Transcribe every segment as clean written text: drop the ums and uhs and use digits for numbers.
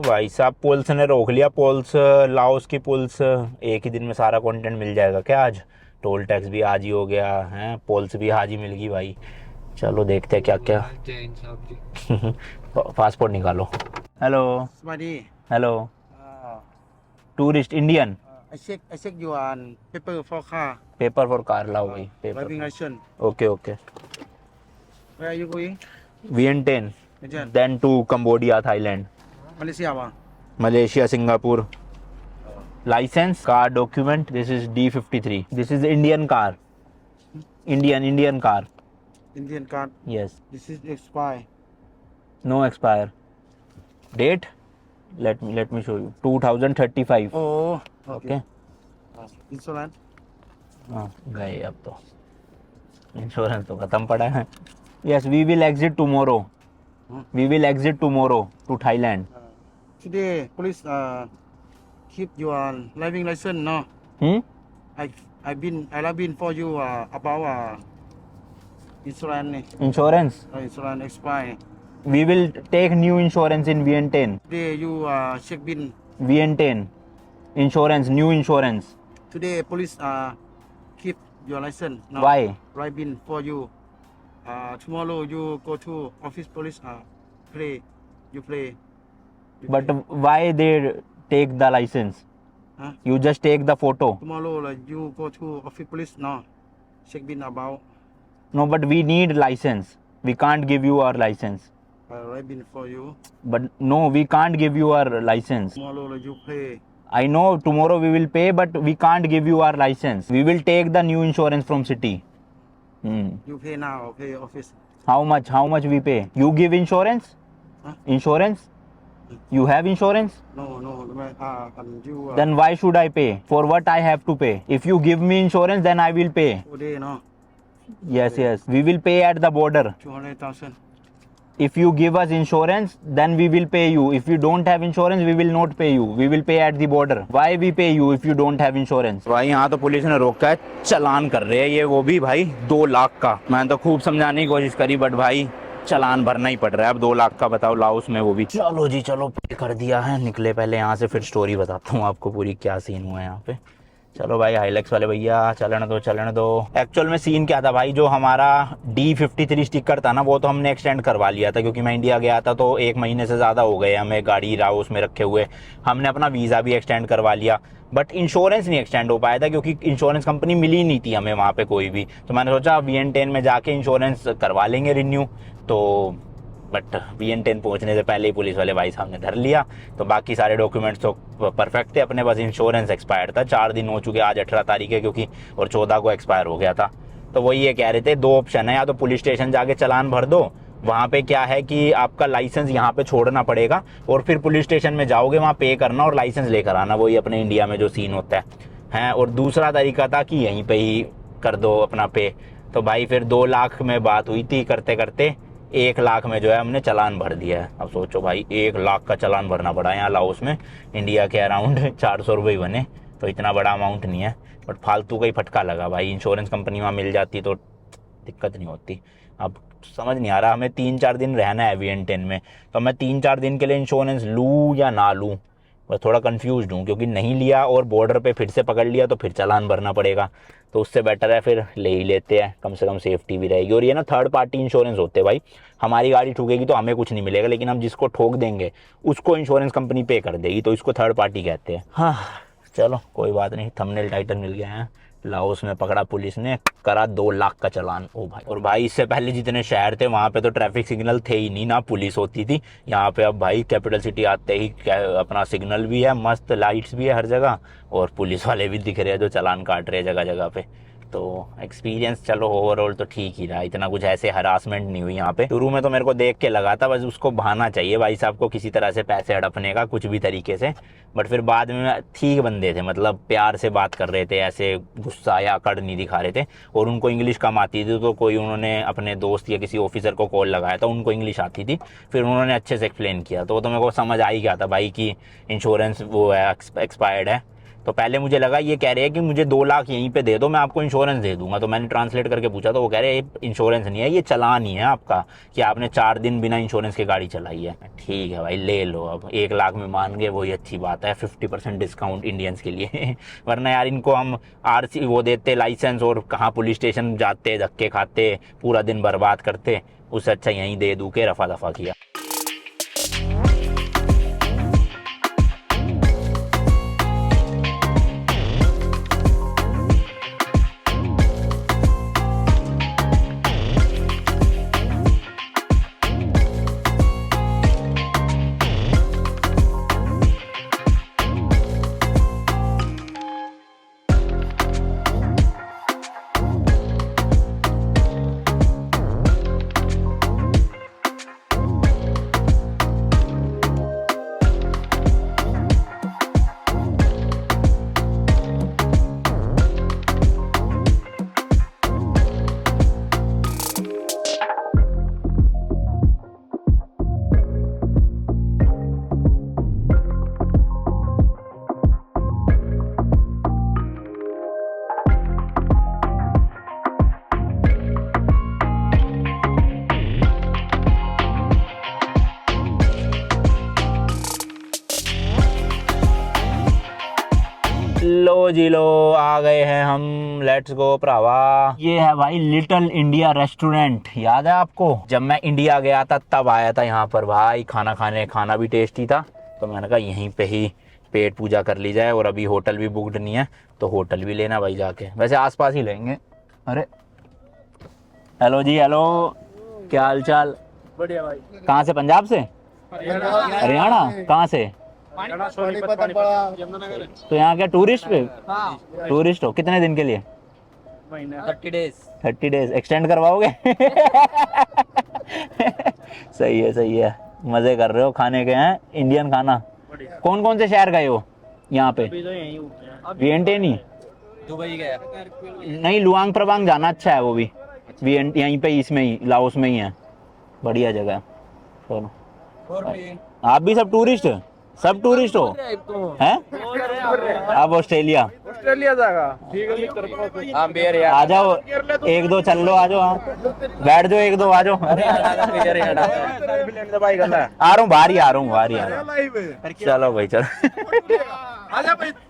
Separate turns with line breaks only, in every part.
भाई साहब पुलिस ने रोक लिया। पुलिस, लाओस की पुलिस। एक ही दिन में सारा कंटेंट मिल जाएगा क्या आज? टोल टैक्स भी आज ही हो गया है, पुलिस भी आज ही मिल गई भाई। चलो देखते हैं क्या क्या। पासपोर्ट निकालो। Hello.
สวัสดี
hello.
อ่า
tourist Indian.
I check your paper for car
paper for car लाओ भाई,
driving
paper.
license.
Okay okay.
Where are you going?
Vientiane,
Vientiane.
then to Cambodia, Thailand,
Malaysia ป่ะ
Malaysia, Singapore. License, car document. This is D53. This is Indian car. Indian car.
Indian card.
Yes.
This is expire.
No expire. Date? Let me show you. 2035.
Oh.
Okay.
Insurance.
हाँ गए अब तो। Insurance तो खत्म पड़ा है। Yes, we will exit tomorrow. We will exit tomorrow to Thailand.
Today police keep your driving license no.
Hmm?
I have been for you about insurance นี่
Insurance.
insurance expire.
We will take new insurance in Vientiane.
Today you check bin.
Vientiane. Insurance, new insurance.
Today police keep your license no.
Why?
Right bin for you. Tomorrow you go to office police play. You play.
But why they take the license?
Huh?
You just take the photo.
Tomorrow you go to office police no. Check bin about
No, but we need license. We can't give you our license.
right bin for you.
But no, we can't give you our license.
Tomorrow you play.
I know tomorrow we will pay, but we can't give you our license. We will take the new insurance from city.
You pay now. Pay office.
How much? How much we pay? You give insurance?
Huh?
Insurance? You have insurance?
No. You
Then why should I pay? For what I have to pay? If you give me insurance, then I will pay.
today no.
Yes. We will pay at the border.
200,000.
If you give us insurance, then we will pay you. If you don't have insurance, we will not pay you. We will pay at the border. Why we pay you if you don't have insurance? भाई यहाँ तो police ने रोका है, चालान कर रहे हैं ये, वो भी भाई 2 लाख का। मैंने तो खूब समझाने की कोशिश करी, बट भाई चालान भरना ही पड़ रहा है अब 2 लाख का। बताओ लाओस में, वो भी। चलो जी चलो, पे कर दिया है, निकले पहले यहाँ से, फिर स्टोरी बताता हूँ आपको पूरी क्या सीन हुआ है यहाँ पे। चलो भाई हाइलैक्स वाले भैया चलने दो। एक्चुअल में सीन क्या था भाई, जो हमारा D53 स्टिकर था ना, वो तो हमने एक्सटेंड करवा लिया था, क्योंकि मैं इंडिया गया था तो 1 महीने से ज़्यादा हो गए हमें गाड़ी राउस में रखे हुए। हमने अपना वीज़ा भी एक्सटेंड करवा लिया, बट इंश्योरेंस नहीं एक्सटेंड हो पाया था, क्योंकि इंश्योरेंस कंपनी मिली नहीं थी हमें वहाँ पे कोई भी। तो मैंने सोचा Vientiane में जाके इंश्योरेंस करवा लेंगे रिन्यू। तो बट Vientiane पहुंचने से पहले ही पुलिस वाले भाई साहब ने धर लिया। तो बाकी सारे डॉक्यूमेंट्स तो परफेक्ट थे अपने, बस इंश्योरेंस एक्सपायर था। 4 दिन हो चुके, आज 18 तारीख है क्योंकि, और 14 को एक्सपायर हो गया था। तो वही ये कह रहे थे 2 ऑप्शन है, या तो पुलिस स्टेशन जाके चालान भर दो, वहाँ पे क्या है कि आपका लाइसेंस यहाँ पे छोड़ना पड़ेगा, और फिर पुलिस स्टेशन में जाओगे, वहाँ पे करना और लाइसेंस लेकर आना, वही अपने इंडिया में जो सीन होता है। और दूसरा तरीका था कि यहीं पे ही कर दो अपना पे। तो भाई फिर 2 लाख में बात हुई थी, करते करते 1 लाख में जो है हमने चालान भर दिया है। अब सोचो भाई 1 लाख का चालान भरना पड़ा यहाँ लाओस में। इंडिया के अराउंड 400 रुपये बने, तो इतना बड़ा अमाउंट नहीं है, बट फालतू का ही फटका लगा भाई। इंश्योरेंस कंपनी वहाँ मिल जाती तो दिक्कत नहीं होती। अब समझ नहीं आ रहा, हमें 3-4 दिन रहना है Vientiane में, तो मैं 3-4 दिन के लिए इंश्योरेंस लूँ या ना लूँ, बस थोड़ा कंफ्यूज हूँ, क्योंकि नहीं लिया और बॉर्डर पे फिर से पकड़ लिया तो फिर चालान भरना पड़ेगा। तो उससे बेटर है फिर ले ही लेते हैं, कम से कम सेफ्टी भी रहेगी। और ये ना थर्ड पार्टी इंश्योरेंस होते हैं भाई, हमारी गाड़ी ठुकेगी तो हमें कुछ नहीं मिलेगा, लेकिन हम जिसको ठोक देंगे उसको इंश्योरेंस कंपनी पे कर देगी, तो इसको थर्ड पार्टी कहते हैं। हाँ चलो कोई बात नहीं, थंबनेल टाइटल मिल गया है। लाओस में पकड़ा पुलिस ने, करा 2 लाख का चालान। ओ भाई, और भाई इससे पहले जितने शहर थे वहाँ पे तो ट्रैफिक सिग्नल थे ही नहीं, ना पुलिस होती थी। यहाँ पे अब भाई कैपिटल सिटी आते ही अपना सिग्नल भी है, मस्त लाइट्स भी है हर जगह, और पुलिस वाले भी दिख रहे हैं जो चालान काट रहे हैं जगह जगह पे। तो एक्सपीरियंस चलो ओवरऑल तो ठीक ही रहा, इतना कुछ ऐसे हरासमेंट नहीं हुई यहाँ पे। शुरू में तो मेरे को देख के लगा था बस उसको बहाना चाहिए भाई साहब को किसी तरह से पैसे हड़पने का, कुछ भी तरीके से, बट फिर बाद में ठीक बंदे थे, मतलब प्यार से बात कर रहे थे, ऐसे गुस्सा या अकड़ नहीं दिखा रहे थे। और उनको इंग्लिश कम आती थी, तो कोई उन्होंने अपने दोस्त या किसी ऑफिसर को कॉल लगाया था, उनको इंग्लिश आती थी, फिर उन्होंने अच्छे से एक्सप्लेन किया। तो वो तो मेरे को समझ आ ही गया था भाई कि इंश्योरेंस वो है एक्सपायर्ड है, तो पहले मुझे लगा ये कह रहे हैं कि मुझे 2 लाख यहीं पे दे दो, मैं आपको इंश्योरेंस दे दूंगा। तो मैंने ट्रांसलेट करके पूछा तो वो कह रहे हैं इंश्योरेंस नहीं है, ये चालान ही है आपका कि आपने 4 दिन बिना इंश्योरेंस के गाड़ी चलाई है। ठीक है भाई ले लो, अब 1 लाख में मान गए वही अच्छी बात है, 50% डिस्काउंट इंडियंस के लिए वरना यार इनको हम आरसी वो देते लाइसेंस और कहाँ पुलिस स्टेशन जाते, धक्के खाते, पूरा दिन बर्बाद करते, उससे अच्छा यहीं दे दू के रफा दफा किया। लो जी लो, आ गए हैं हम, लेट्स गो भरावा। ये है भाई लिटिल इंडिया रेस्टोरेंट, याद है आपको जब मैं इंडिया गया था तब आया था यहाँ पर भाई खाना खाने, खाना भी टेस्टी था। तो मैंने कहा यहीं पे ही पेट पूजा कर ली जाए, और अभी होटल भी बुकड नहीं है तो होटल भी लेना भाई जाके, वैसे आसपास ही लेंगे। अरे हेलो जी, हेलो, क्या हाल चाल?
बढ़िया भाई।
कहाँ से? पंजाब से? हरियाणा? कहाँ से? तो यहाँ क्या टूरिस्ट पे? टूरिस्ट हो? कितने दिन के लिए?
30 डेज।
30 डेज एक्सटेंड करवाओगे? सही है सही है, मजे कर रहे हो, खाने के हैं इंडियन खाना। कौन कौन से शहर गए हो यहाँ पे? वियंटियन?
दुबई गया
नहीं, लुआंग प्रबांग जाना अच्छा है वो भी, यहीं पे इसमें ही लाओस में ही है, बढ़िया जगह है। चलो आप भी सब टूरिस्ट हो हैं? आप ऑस्ट्रेलिया
जाएगा।
आ जाओ, 1-2 चल लो, आ जाओ, हाँ बैठ जाओ, 1-2 आ जाओ। आ रहा हूँ, बाहर ही आ रहा हूँ। चलो भाई चलो,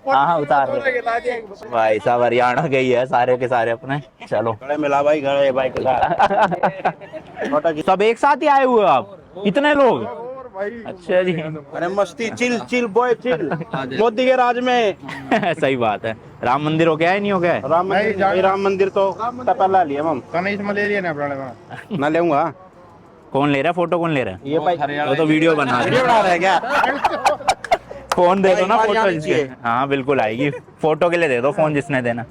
हाँ उतार दो भाई साहब, हरियाणा गई है सारे के सारे अपने। चलो
मिला भाई घर भाई
सब एक साथ ही आए हुए आप, इतने लोग? अच्छा जी,
अरे मस्ती, chill chill boy chill, Modi के राज में।
सही बात है। राम मंदिर हो गया है नहीं हो गया?
राम मंदिर तो पहला लिया हम, इसमें ले लिया ना लेऊंगा।
कौन ले रहा है फोटो? कौन ले रहा है?
ये भाई
वो तो वीडियो बना रहे हैं।
क्या?
फोन दे दो ना फोटो जिसके, हाँ बिल्कुल आएगी, फोटो के लिए दे दो फोन जिसने देना।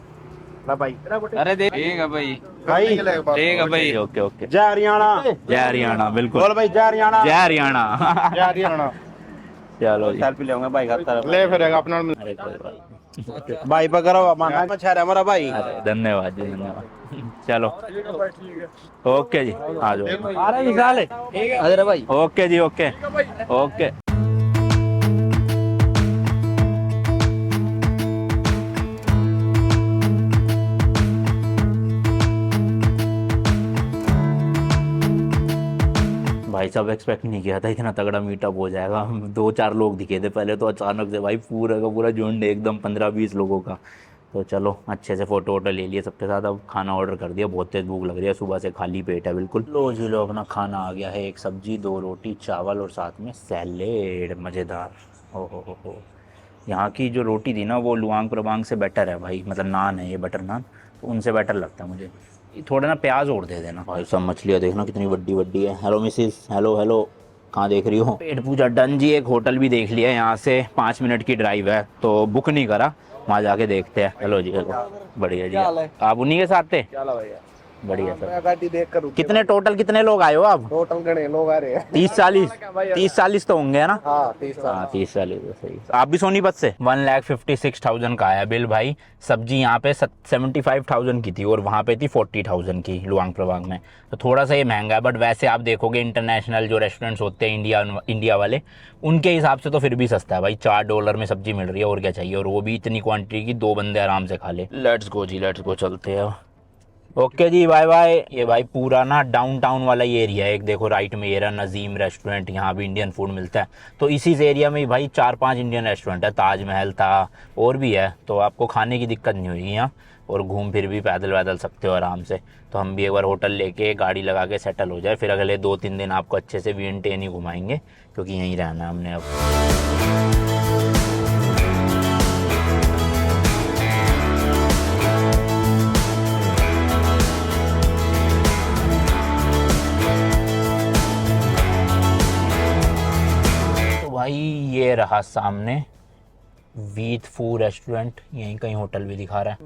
भाई
अरे देगा भाई,
भाई
देगा भाई।
ओके ओके,
जय हरियाणा,
जय हरियाणा, बिल्कुल
बोल भाई जय हरियाणा,
जय हरियाणा।
जय हरियाणा।
चलो जी,
सेल्फी लेऊंगा भाई घर तरफ ले फिरेगा अपना।
अरे कोई बात नहीं।
भाई पकड़ो माना अच्छा हमारा भाई।
अरे धन्यवाद जी, धन्यवाद। चलो ओके जी, आ जाओ।
आ रहा निकाल अरे भाई।
ओके जी, ओके ओके। भाई साहब एक्सपेक्ट नहीं किया था इतना तगड़ा मीटअप हो जाएगा। 2-4 लोग दिखे थे पहले तो, अचानक से भाई पूरा का पूरा झुंड एकदम 15-20 लोगों का। तो चलो अच्छे से फोटो वोटो ले लिए सबके साथ। अब खाना ऑर्डर कर दिया, बहुत तेज भूख लग रही है, सुबह से खाली पेट है बिल्कुल। लो जी लो, अपना खाना आ गया है, 1 सब्जी 2 रोटी चावल और साथ में सैलेड, मज़ेदार। हो यहाँ की जो रोटी थी ना वो लुआंग प्रबांग से बेटर है भाई, मतलब नान है ये बटर नान, तो उनसे बेटर लगता है मुझे। थोड़ा ना प्याज और दे देना भाई। सब मछलियाँ देखना कितनी बड्डी बड्डी है। हेलो मिसिस, हेलो हेलो, कहाँ देख रही हो? पेट पूजा डन जी। एक होटल भी देख लिया, यहाँ से 5 मिनट की ड्राइव है, तो बुक नहीं करा, वहाँ जाके देखते हैं। हेलो जी, हेलो, बढ़िया जी। आप उन्हीं के साथ थे? बढ़िया सर।
मैं गाड़ी देख कर
कितने टोटल कितने लोग आए हो आप?
टोटल गणे लोग आ रहे हैं।
30-40 तो होंगे ना?
हाँ 30
हाँ 30-40 तो सही। आप भी सोनीपत से? 1,56,000 का आया बिल भाई। सब्जी यहाँ पे 75,000 की थी और वहाँ पे थी 40,000 की लुआंग प्रभाग में। तो थोड़ा सा ये महंगा है, बट वैसे आप देखोगे इंटरनेशनल जो रेस्टोरेंट्स होते हैं इंडिया वाले, उनके हिसाब से तो फिर भी सस्ता है भाई। $4 में सब्जी मिल रही है, और क्या चाहिए। और वो भी इतनी क्वांटिटी की 2 बंदे आराम से खा ले। Let's go ji, let's go, चलते हैं। ओके जी, बाय बाय। ये भाई पूरा ना डाउनटाउन वाला ये एरिया है। एक देखो राइट में ये रहा नज़ीम रेस्टोरेंट, यहाँ भी इंडियन फूड मिलता है। तो इसी एरिया में ही भाई 4-5 इंडियन रेस्टोरेंट है। ताजमहल था और भी है, तो आपको खाने की दिक्कत नहीं होगी यहाँ। और घूम फिर भी पैदल वैदल सकते हो आराम से। तो हम भी एक बार होटल लेके गाड़ी लगा के सेटल हो जाए, फिर अगले 2-3 दिन आपको अच्छे से वीएनटेन ही घुमाएंगे, क्योंकि यहीं रहना है हमने अब। भाई ये रहा सामने वीथ फू रेस्टोरेंट, यहीं कहीं होटल भी दिखा रहा है।